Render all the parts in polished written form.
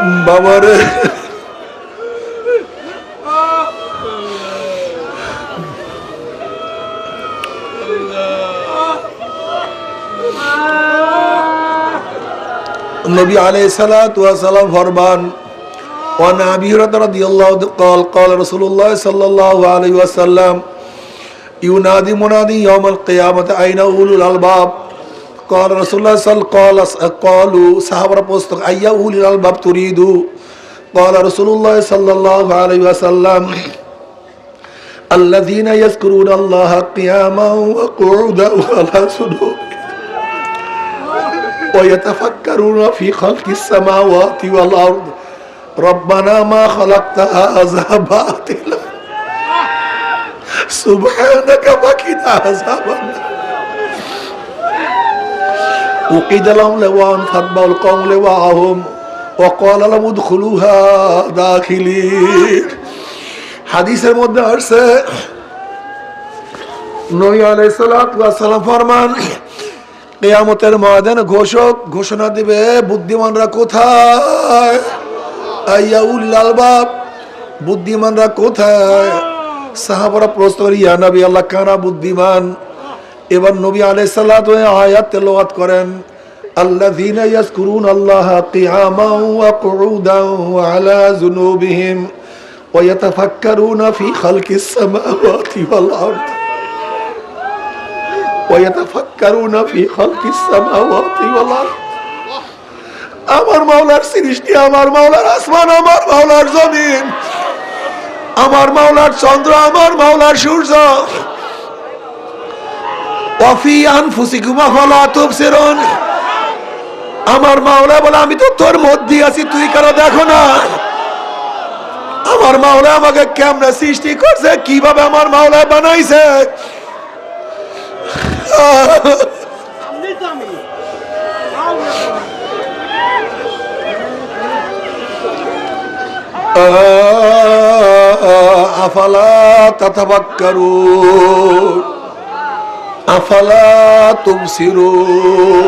বাবারে নবী আলাইহিস সালাতু ওয়াস সালাম ফরমান ওয়া নবী রাদিয়াল্লাহু قال قال رسول الله صلى الله عليه وسلم ينادي منادي يوم القيامة أين أولو الألباب قال رسول الله صلى الله عليه وسلم قالوا صحابة প্রশ্ন أي أولي الألباب تريد قال رسول الله صلى الله عليه وسلم الذين يذكرون الله قياما وقعودا وعلى جنوبهم ويتفكرون في خلق السماوات والأرض ربنا ما خلقت هذا باطلا سبحانك فقنا عذاب النار وقيل لهم لوان فاتبعوا القوم لواءهم وقال لهم ادخلوها داخلين হাদিসের মধ্যে আসছে নবী আলাইহিস সালাতু ওয়াস সালাম ফরমান কিয়ামতের ময়দানে ঘোষণা দিবে বুদ্ধিমানরা কোথায় আইয়াউল আলবাব বুদ্ধিমানরা কোথায় সাহাবারা প্রশ্ন করি ইয়া নবী আল্লাহ কারা বুদ্ধিমান এবার নবী আলাইহিস সালাতু আয়াত তেলাওয়াত করেন আল্লাযীনা ইয়াযকুরুনাল্লাহা কিয়ামান ওয়া কুউদান ওয়া আলা যুনুবিহিম ওয়া ইয়াতাফাক্কারুনা ফি খালকিস সামাওয়াতি ওয়াল আরদ ওয়া ইয়াতাফাক্কারুনা ফি খালকিস সামাওয়াতি ওয়াল আরদ আমার মাওলার সৃষ্টি আমার মাওলার আসমান আমার মাওলার জমিন আমার মাওলার চন্দ্র আমার মাওলার সূর্য ওয়াফি আনফুসিকুম আফালা তুবসিরুন আমার মাওলা বলে আমি তো তোর মধ্যে আছি তুই কেন দেখো না আমার মাওলা আমাকে কেমনে সৃষ্টি করছে কিভাবে আমার মাওলা বানাইছে আফালা তাতাফাক্কারুন আফালা তুবসিরুন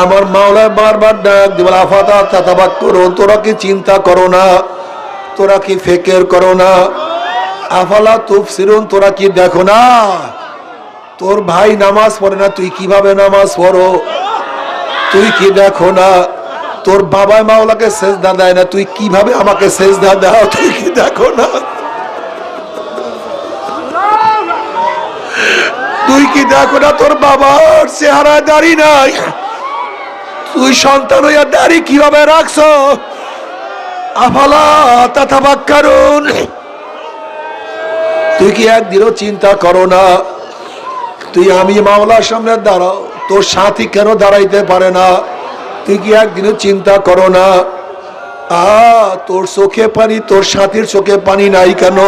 আমার মাওলা বারবার ডাক দিয়ে বলে আফালা তাতাফাক্কারুন তোরা কি চিন্তা করো না তোরা কি ফিকির করো না আফালা তুবসিরুন তোরা কি দেখো না তোর ভাই নামাজ পড়ে না তুই কিভাবে নামাজ পড়ো তুই কি দেখো না তোর বাবা মাওলাকে সেজদা দেয় না তুই কিভাবে আমাকে সেজদা দাও তুই কি দেখো না তুই কি দেখো না তোর বাবার চেহারা দাড়ি নাই তুই সন্তান হইয়া দাড়ি কিভাবে রাখছো আফালা তাতাফাক্কারুন তুই কি একদিনও চিন্তা করো না তুই আমি মাওলার সামনে দাঁড়াও তোর সাথী কেন দাঁড়াইতে পারে না তুই কি একদিনও চিন্তা করো না তোর চোখে পানি তোর সাথীর চোখে পানি নাই কেন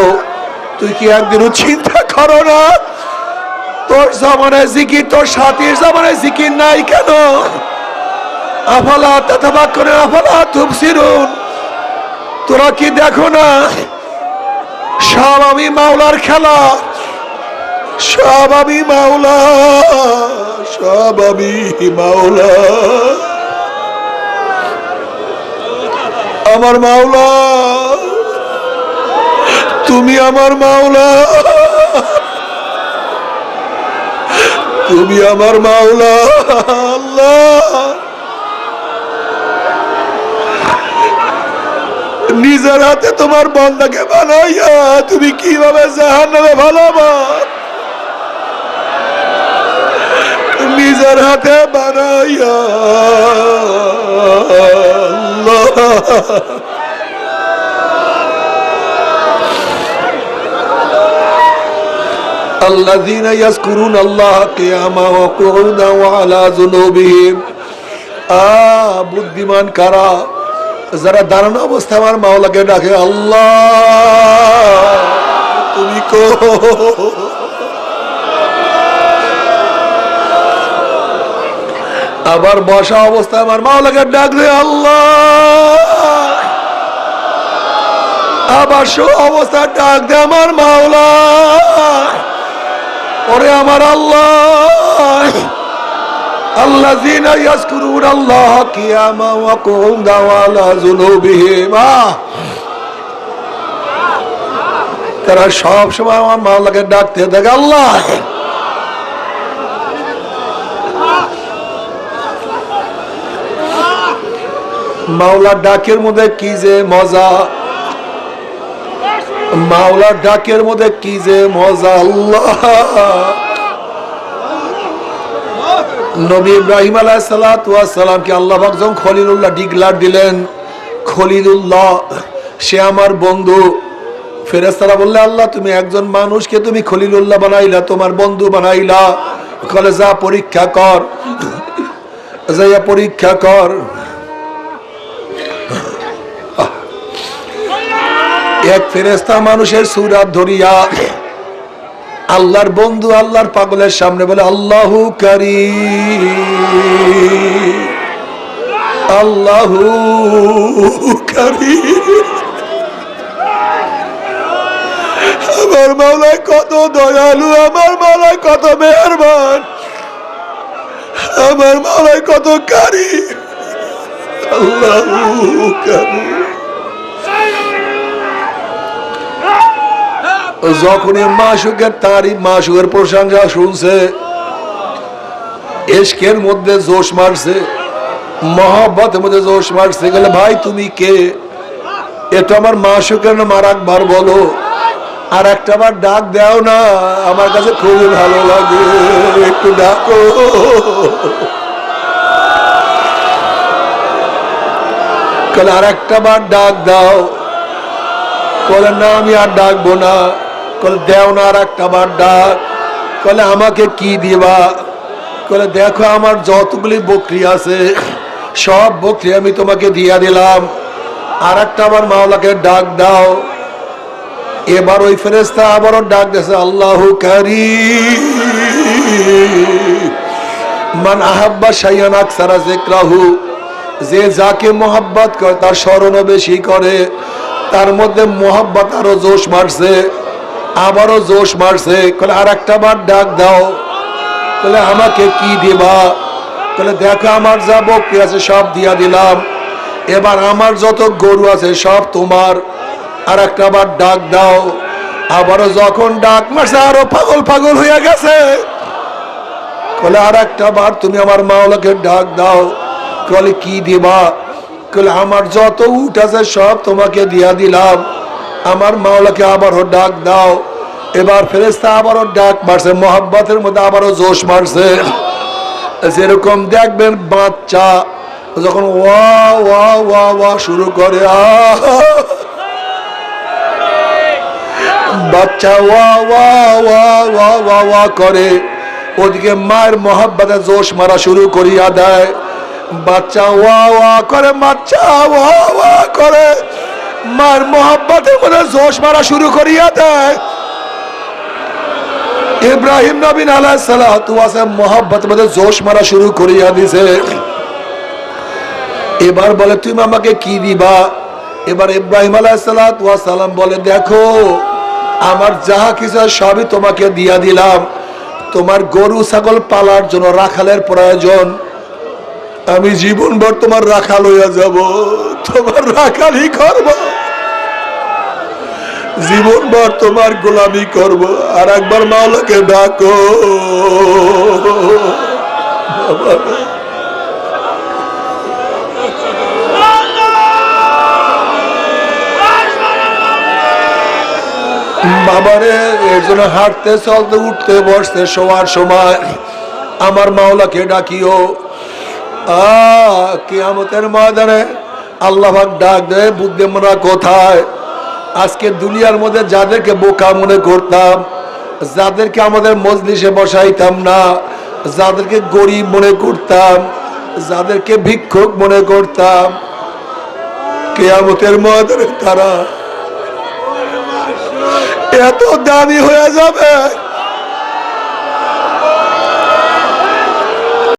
তুই কি একদিনও চিন্তা করো না তোর জমানায় জিকির তোর সাথীর জমানায় জিকির নাই কেন আফালা তাতাফাক্কারুন আফালা তুবসিরুন তোরা কি দেখো না সব আমি মাওলার খেলা সব আমি মাওলা সব আমি মাওলা আমার মাওলা তুমি আমার মাওলা তুমি আমার মাওলা আল্লাহ নিজের হাতে তোমার বান্দাকে বানাইয়া তুমি কিভাবে জাহান্নামে ভালোবা নিজের হাতে বানাইয়া আল্লাযীনা ইয়াযকুরুনাল্লাহা কিয়ামান ওয়া কুউদান ওয়া আলা যুনুবিহিম বুদ্ধিমান কারা যারা দাঁড়ানো অবস্থায় আমার মাওলাকে ডাকে আল্লাহ তুমি কো আবার বসা অবস্থায় আমার মাওলাকে ডাক দে আল্লাহ আবার শো অবস্থায় ডাক দে আমার মাওলা ওরে আমার আল্লাহ আল্লাযীনা ইয়াযকুরুনাল্লাহা কিয়ামান ওয়া কুউদান ওয়া আলা যুনুবিহিম। তারা সব সময় আমার মাওলাকে ডাকতে থাকে আল্লাহ। মাওলার ডাকের মধ্যে কি যে মজা, মাওলার ডাকের মধ্যে কি যে মজা। আল্লাহ নবী ইব্রাহিম আলাইহিস সালাতু ওয়াস সালামকে আল্লাহ পাক যখন খলিলুল্লাহ ডিক্লার দিলেন, খলিলুল্লাহ সে আমার বন্ধু, ফেরেশতারা বললে আল্লাহ তুমি একজন মানুষকে তুমি খলিলুল্লাহ বানাইলা, তোমার বন্ধু বানাইলা, বলে যা পরীক্ষা কর, যাইয়া পরীক্ষা কর। এক ফেরেশতা মানুষের সূরত ধরিয়া আল্লাহর বন্ধু আল্লাহর পাগলের সামনে বলে আল্লাহু কারীম, আল্লাহু কারীম। আমার মাওলা কত দয়ালু, আমার মাওলা কত মেহেরবান, আমার মাওলা কত কারীম, আল্লাহু কারীম। যখন মাশুকের তারিফ, মাশুকের প্রশংসা শুনছে, ইশকের মধ্যে জোশ মারছে, মহব্বতের মধ্যে জোশ মারছে, গেলে ভাই তুমি কে? এটা আমার মাশুকের নাম, আর একবার বলো, আর একটা বার ডাক দাও না, আমার কাছে খুবই ভালো লাগে, একটু ডাকো। কলে আর একটা বার ডাক দাও, কলে না আমি আর ডাকবো না। কলে দেও না আর একটা বার ডাক। কলে আমাকে কি দিবা? কলে দেখো আমার যতগুলি বকরি আছে সব বকরি আমি তোমাকে দিয়া দিলাম, আর একটা বার মাওলাকে ডাক দাও। এবার ওই ফেরেশতা আবারও ডাক দিয়েছে আল্লাহু কারীম, মান আহাব্বা শাইআন আকসারা যিকরাহু, যে যাকে মোহাব্বত করে তার স্মরণও বেশি করে। তার মধ্যে মোহাব্বত আরো জোশ মারছে, আবারও জোশ মারছে। কলে আর একটা বার ডাক দাও। কলে আমাকে কি দিবা? কলে দেখো আমার যা বকরি আছে সব দিয়া দিলাম, এবার আমার যত গরু আছে সব তোমার, আর একটা বার ডাক দাও। আবারও যখন ডাক মারছে আরো পাগল পাগল হয়ে গেছে। কলে আর একটা বার তুমি আমার মাওলাকে ডাক দাও। কলে কি দিবা? কলে আমার যত উট আছে সব তোমাকে দিয়া দিলাম, আমার মাওলাকে আবারও ডাক দাও। এবার ফেরেশতা আবারও ডাক মারছে, মোহাব্বতের মধ্যে আবারও জোশ মারছে। যেরকম দেখবেন বাচ্চা যখন ওয়া ওয়া ওয়া ওয়া শুরু করে, বাচ্চা ওয়া ওয়া ওয়া ওয়া ওয়া ওয়া করে, ওদিকে মায়ের মোহাব্বতে জোশ মারা শুরু করিয়া দেয়। বাচ্চা ওয়া ওয়া করে, বাচ্চা ওয়া ওয়া করে, মায়ের মোহাব্বতের মধ্যে জোশ মারা শুরু করিয়া দেয়। ইব্রাহিম নবী আলাইহিস সালাতু ওয়াস সালাম মোহাব্বতের মধ্যে জোশ মারা শুরু করিয়া দিছে। এবার বলে তুমি আমাকে কি দিবা? এবার ইব্রাহিম আলাইহিস সালাতু ওয়াস সালাম বলে দেখো আমার যাহা কিছু সবই তোমাকে দিয়া দিলাম, তোমার গরু ছাগল পালার জন্য রাখালের প্রয়োজন, আমি জীবনভর তোমার রাখাল হইয়া যাব, তোমার রাখালি করব, জীবনভর তোমার গোলামি করব। আর একবার মাওলাকে ডাকো। বাবারে এর জন্য হাঁটতে চলতে উঠতে বসতে শোয়ার সময় আমার মাওলাকে ডাকিও। কিয়ামতের ময়দানে আল্লাহ পাক ডাক দেয়, বুদ্ধিমানরা কোথায়? আজকে দুনিয়ার মধ্যে যাদেরকে বোকা মনে করতাম, যাদেরকে আমাদের মজলিসে বসাইতাম না, যাদেরকে গরিব মনে করতাম, যাদেরকে ভিক্ষুক মনে করতাম, কিয়ামতের ময়দানে তারা এত দামি হয়ে যাবে